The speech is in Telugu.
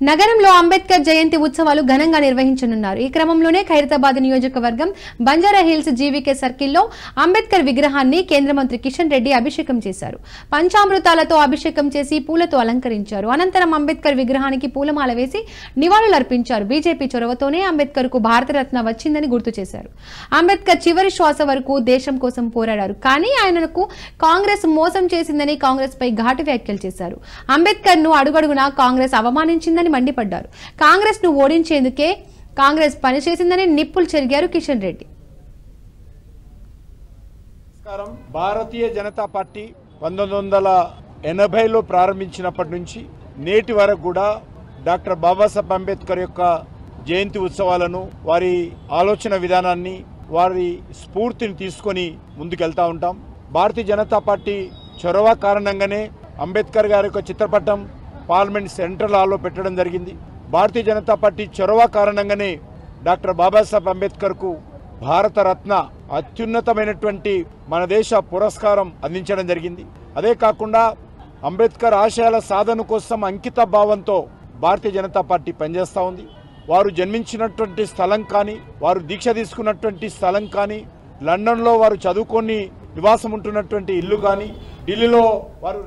నగరంలో అంబేద్కర్ జయంతి ఉత్సవాలు ఘనంగా నిర్వహించనున్నారు. ఈ క్రమంలోనే ఖైరతాబాద్ నియోజకవర్గం బంజారా హిల్స్ జీవీకే సర్కిల్లో అంబేద్కర్ విగ్రహాన్ని కేంద్ర మంత్రి కిషన్ రెడ్డి అభిషేకం చేశారు. పంచామృతాలతో అభిషేకం చేసి పూలతో అలంకరించారు. అనంతరం అంబేద్కర్ విగ్రహానికి పూలమాల వేసి నివాళులర్పించారు. బీజేపీ చొరవతోనే అంబేద్కర్ కు భారతరత్న వచ్చిందని గుర్తు చేశారు. అంబేద్కర్ చివరి శ్వాస వరకు దేశం కోసం పోరాడారు. కానీ ఆయనకు కాంగ్రెస్ మోసం చేసిందని కాంగ్రెస్ పై ఘాటు వ్యాఖ్యలు చేశారు. అంబేద్కర్ ను అడుగడుగునా కాంగ్రెస్ అవమానించిందని మండిపడ్డారు. కాంగ్రెస్ ను ఓడించేందుకే కాంగ్రెస్ పనిచేసిందని నిప్పులు చెరిగారు కిషన్ రెడ్డి. భారతీయ జనతా పార్టీ 1980లో ప్రారంభించినప్పటి నుంచి నేటి వరకు కూడా డాక్టర్ బాబాసాహెబ్ అంబేద్కర్ యొక్క జయంతి ఉత్సవాలను, వారి ఆలోచన విధానాన్ని, వారి స్ఫూర్తిని తీసుకొని ముందుకెళ్తా ఉంటాం. భారతీయ జనతా పార్టీ చొరవ కారణంగానే అంబేద్కర్ గారి యొక్క చిత్రపటం పార్లమెంట్ సెంట్రల్ హాల్లో పెట్టడం జరిగింది. భారతీయ జనతా పార్టీ చొరవ కారణంగానే డాక్టర్ బాబాసాహెబ్ అంబేద్కర్ కు భారతరత్న అత్యున్నతమైనటువంటి మన దేశ పురస్కారం అందించడం జరిగింది. అదే కాకుండా అంబేద్కర్ ఆశయాల సాధన కోసం అంకిత భావంతో భారతీయ జనతా పార్టీ పనిచేస్తూ ఉంది. వారు జన్మించినటువంటి స్థలం కానీ, వారు దీక్ష తీసుకున్నటువంటి స్థలం కానీ, లండన్లో వారు చదువుకొని నివాసం ఉంటున్నటువంటి ఇల్లు కానీ, ఢిల్లీలో వారు